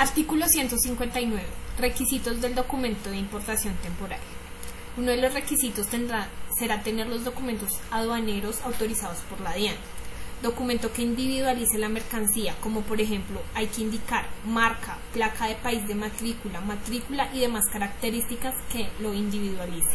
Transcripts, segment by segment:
Artículo 159. Requisitos del documento de importación temporal. Uno de los requisitos será tener los documentos aduaneros autorizados por la DIAN. Documento que individualice la mercancía, como por ejemplo hay que indicar marca, placa de país de matrícula y demás características que lo individualice.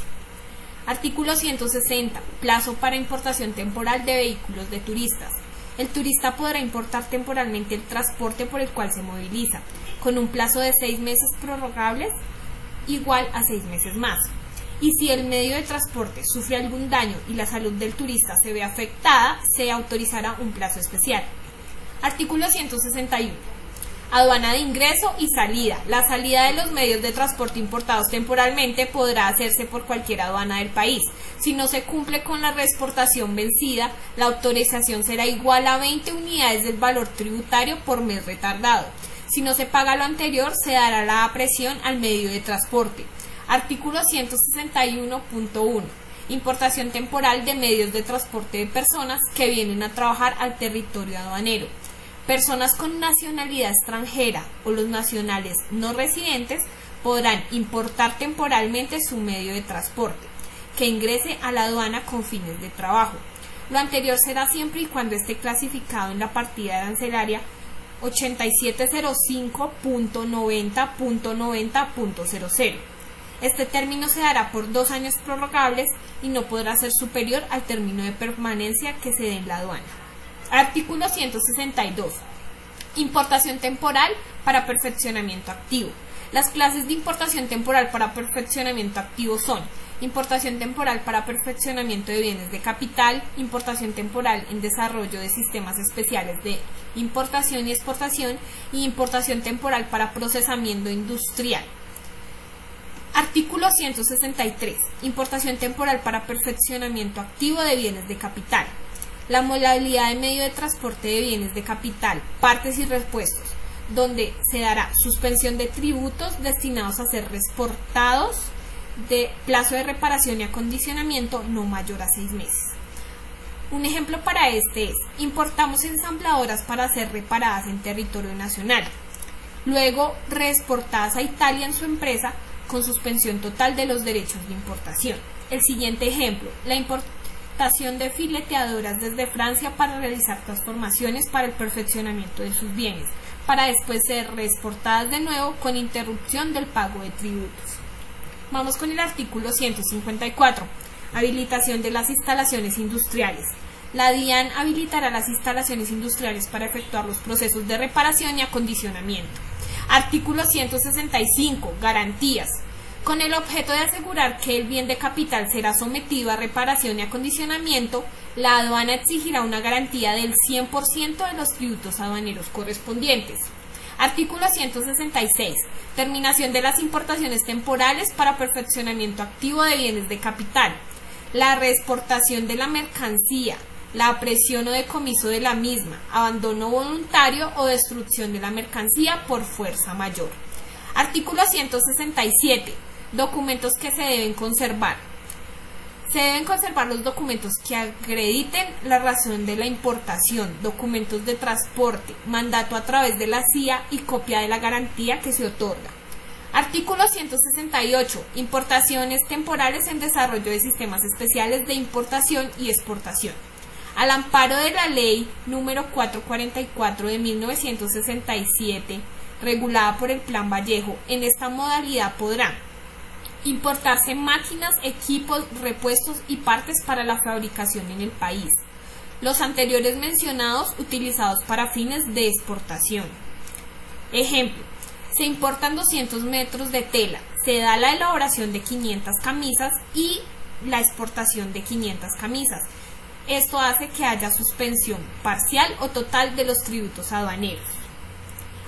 Artículo 160. Plazo para importación temporal de vehículos de turistas. El turista podrá importar temporalmente el transporte por el cual se moviliza, con un plazo de 6 meses prorrogables igual a 6 meses más. Y si el medio de transporte sufre algún daño y la salud del turista se ve afectada, se autorizará un plazo especial. Artículo 161. Aduana de ingreso y salida. La salida de los medios de transporte importados temporalmente podrá hacerse por cualquier aduana del país. Si no se cumple con la reexportación vencida, la autorización será igual a 20 unidades del valor tributario por mes retardado. Si no se paga lo anterior, se dará la apreciación al medio de transporte. Artículo 161.1. Importación temporal de medios de transporte de personas que vienen a trabajar al territorio aduanero. Personas con nacionalidad extranjera o los nacionales no residentes podrán importar temporalmente su medio de transporte, que ingrese a la aduana con fines de trabajo. Lo anterior será siempre y cuando esté clasificado en la partida arancelaria 8705.90.90.00. Este término se dará por 2 años prorrogables y no podrá ser superior al término de permanencia que se dé en la aduana. Artículo 162. Importación temporal para perfeccionamiento activo. Las clases de importación temporal para perfeccionamiento activo son: importación temporal para perfeccionamiento de bienes de capital, importación temporal en desarrollo de sistemas especiales de importación y exportación, y importación temporal para procesamiento industrial. Artículo 163. Importación temporal para perfeccionamiento activo de bienes de capital. La modalidad de medio de transporte de bienes de capital, partes y repuestos, donde se dará suspensión de tributos destinados a ser reexportados, de plazo de reparación y acondicionamiento no mayor a 6 meses. Un ejemplo para este es: importamos ensambladoras para ser reparadas en territorio nacional, luego reexportadas a Italia en su empresa con suspensión total de los derechos de importación. El siguiente ejemplo: la importación de fileteadoras desde Francia para realizar transformaciones para el perfeccionamiento de sus bienes, para después ser reexportadas de nuevo con interrupción del pago de tributos. Vamos con el artículo 154. Habilitación de las instalaciones industriales. La DIAN habilitará las instalaciones industriales para efectuar los procesos de reparación y acondicionamiento. Artículo 165. Garantías. Con el objeto de asegurar que el bien de capital será sometido a reparación y acondicionamiento, la aduana exigirá una garantía del 100% de los tributos aduaneros correspondientes. Artículo 166. Terminación de las importaciones temporales para perfeccionamiento activo de bienes de capital. La reexportación de la mercancía, la aprehensión o decomiso de la misma, abandono voluntario o destrucción de la mercancía por fuerza mayor. Artículo 167. Documentos que se deben conservar. Se deben conservar los documentos que acrediten la razón de la importación, documentos de transporte, mandato a través de la CIA y copia de la garantía que se otorga. Artículo 168. Importaciones temporales en desarrollo de sistemas especiales de importación y exportación. Al amparo de la Ley número 444 de 1967, regulada por el Plan Vallejo, en esta modalidad podrán importarse máquinas, equipos, repuestos y partes para la fabricación en el país. Los anteriores mencionados utilizados para fines de exportación. Ejemplo: se importan 200 metros de tela, se da la elaboración de 500 camisas y la exportación de 500 camisas. Esto hace que haya suspensión parcial o total de los tributos aduaneros.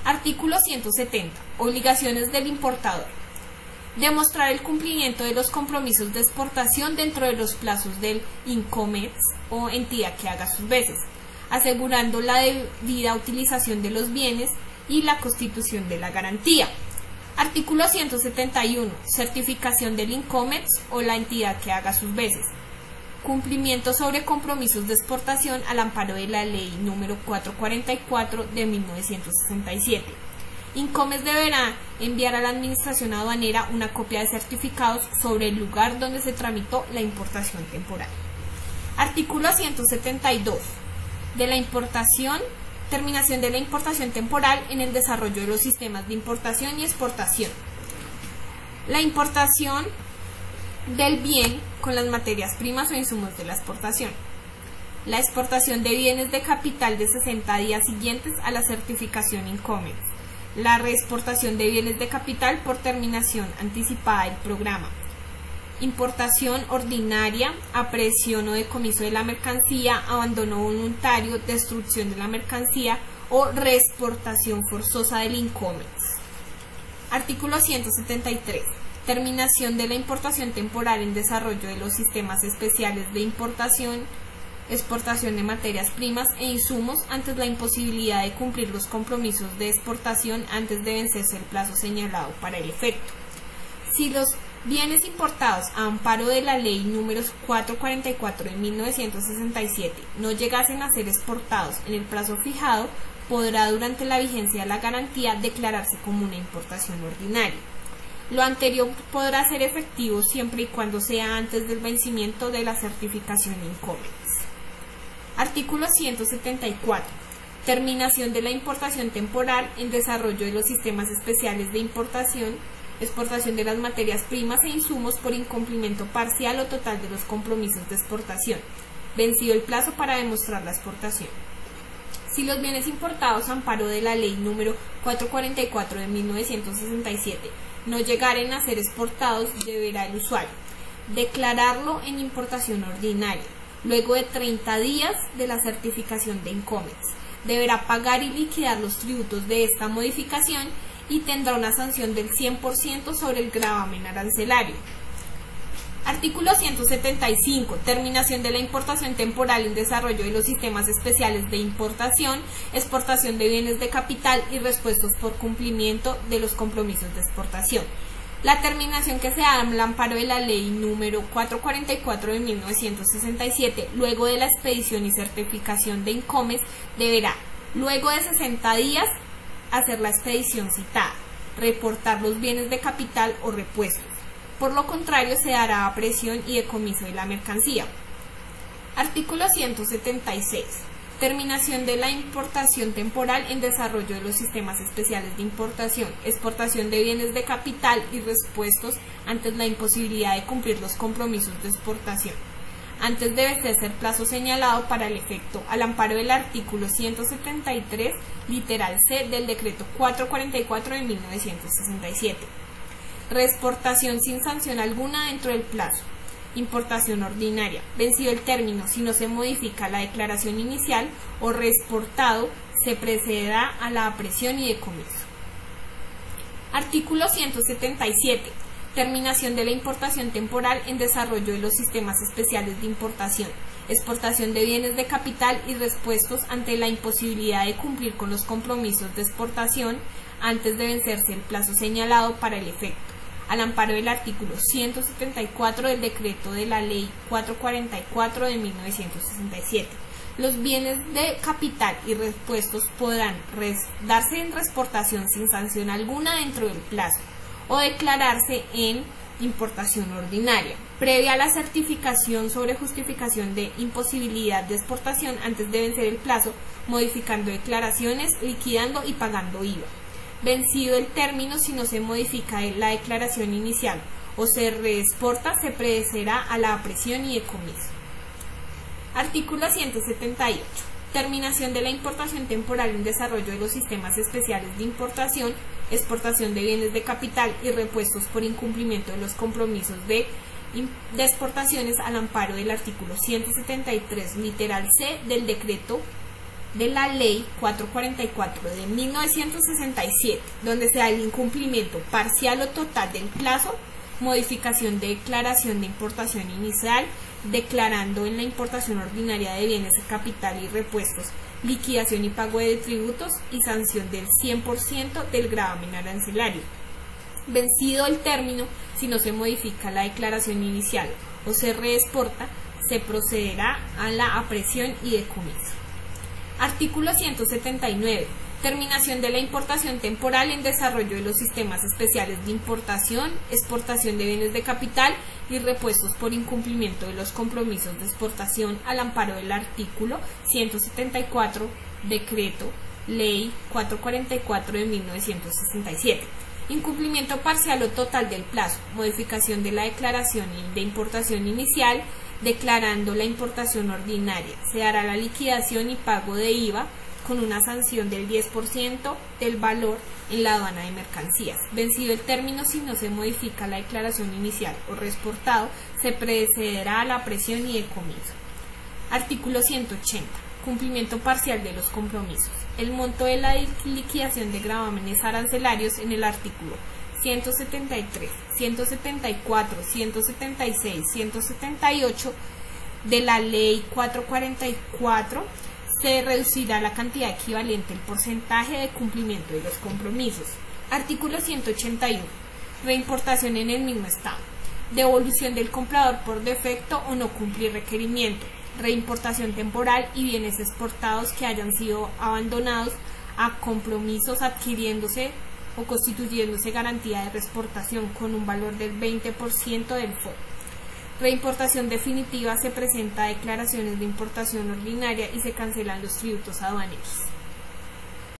Artículo 170. Obligaciones del importador. Demostrar el cumplimiento de los compromisos de exportación dentro de los plazos del INCOMEX o entidad que haga sus veces, asegurando la debida utilización de los bienes y la constitución de la garantía. Artículo 171. Certificación del INCOMEX o la entidad que haga sus veces. Cumplimiento sobre compromisos de exportación al amparo de la Ley número 444 de 1967. Incomes deberá enviar a la administración aduanera una copia de certificados sobre el lugar donde se tramitó la importación temporal. Artículo 172. De la importación, terminación de la importación temporal en el desarrollo de los sistemas de importación y exportación. La importación del bien con las materias primas o insumos de la exportación. La exportación de bienes de capital de 60 días siguientes a la certificación Incomes. La reexportación de bienes de capital por terminación anticipada del programa. Importación ordinaria, aprehensión o decomiso de la mercancía, abandono voluntario, destrucción de la mercancía o reexportación forzosa del Incomes. Artículo 173. Terminación de la importación temporal en desarrollo de los sistemas especiales de importación, exportación de materias primas e insumos antes la imposibilidad de cumplir los compromisos de exportación antes de vencerse el plazo señalado para el efecto. Si los bienes importados a amparo de la Ley número 444 de 1967 no llegasen a ser exportados en el plazo fijado, podrá durante la vigencia de la garantía declararse como una importación ordinaria. Lo anterior podrá ser efectivo siempre y cuando sea antes del vencimiento de la certificación Incomes. Artículo 174. Terminación de la importación temporal en desarrollo de los sistemas especiales de importación, exportación de las materias primas e insumos por incumplimiento parcial o total de los compromisos de exportación, vencido el plazo para demostrar la exportación. Si los bienes importados a amparo de la Ley número 444 de 1967 no llegaren a ser exportados, deberá el usuario declararlo en importación ordinaria. Luego de 30 días de la certificación de Incomes, deberá pagar y liquidar los tributos de esta modificación y tendrá una sanción del 100% sobre el gravamen arancelario. Artículo 175. Terminación de la importación temporal en desarrollo de los sistemas especiales de importación, exportación de bienes de capital y repuestos por cumplimiento de los compromisos de exportación. La terminación que se da al amparo de la Ley número 444 de 1967, luego de la expedición y certificación de Incomes, deberá, luego de 60 días, hacer la expedición citada, reportar los bienes de capital o repuestos. Por lo contrario, se dará aprehensión y decomiso de la mercancía. Artículo 176. Terminación de la importación temporal en desarrollo de los sistemas especiales de importación, exportación de bienes de capital y repuestos antes la imposibilidad de cumplir los compromisos de exportación, antes de vencerse el plazo señalado para el efecto, al amparo del artículo 173, literal C del decreto 444 de 1967. Reexportación sin sanción alguna dentro del plazo. Importación ordinaria. Vencido el término, si no se modifica la declaración inicial o reexportado, se procederá a la aprehensión y decomiso. Artículo 177. Terminación de la importación temporal en desarrollo de los sistemas especiales de importación, exportación de bienes de capital y repuestos ante la imposibilidad de cumplir con los compromisos de exportación antes de vencerse el plazo señalado para el efecto, al amparo del artículo 174 del decreto de la Ley 444 de 1967. Los bienes de capital y repuestos podrán darse en reexportación sin sanción alguna dentro del plazo o declararse en importación ordinaria, previa a la certificación sobre justificación de imposibilidad de exportación antes de vencer el plazo, modificando declaraciones, liquidando y pagando IVA. Vencido el término, si no se modifica la declaración inicial o se reexporta, se procederá a la aprehensión y decomiso. Artículo 178. Terminación de la importación temporal en desarrollo de los sistemas especiales de importación, exportación de bienes de capital y repuestos por incumplimiento de los compromisos de exportaciones al amparo del artículo 173, literal C del decreto de la Ley 444 de 1967, donde se da el incumplimiento parcial o total del plazo, modificación de declaración de importación inicial, declarando en la importación ordinaria de bienes de capital y repuestos, liquidación y pago de tributos y sanción del 100% del gravamen arancelario. Vencido el término, si no se modifica la declaración inicial o se reexporta, se procederá a la aprehensión y decomiso. Artículo 179. Terminación de la importación temporal en desarrollo de los sistemas especiales de importación, exportación de bienes de capital y repuestos por incumplimiento de los compromisos de exportación al amparo del artículo 174, Decreto Ley 444 de 1967. Incumplimiento parcial o total del plazo, modificación de la declaración de importación inicial, declarando la importación ordinaria. Se hará la liquidación y pago de IVA con una sanción del 10% del valor en la aduana de mercancías. Vencido el término, si no se modifica la declaración inicial o reexportado, se procederá a la presión y decomiso. Artículo 180. Cumplimiento parcial de los compromisos. El monto de la liquidación de gravámenes arancelarios en el artículo 173, 174, 176, 178 de la Ley 444 se reducirá la cantidad equivalente al porcentaje de cumplimiento de los compromisos. Artículo 181. Reimportación en el mismo estado. Devolución del comprador por defecto o no cumplir requerimiento. Reimportación temporal y bienes exportados que hayan sido abandonados a compromisos adquiriéndose o constituyéndose garantía de reexportación con un valor del 20% del FOB. Reimportación definitiva, se presenta declaraciones de importación ordinaria y se cancelan los tributos aduaneros.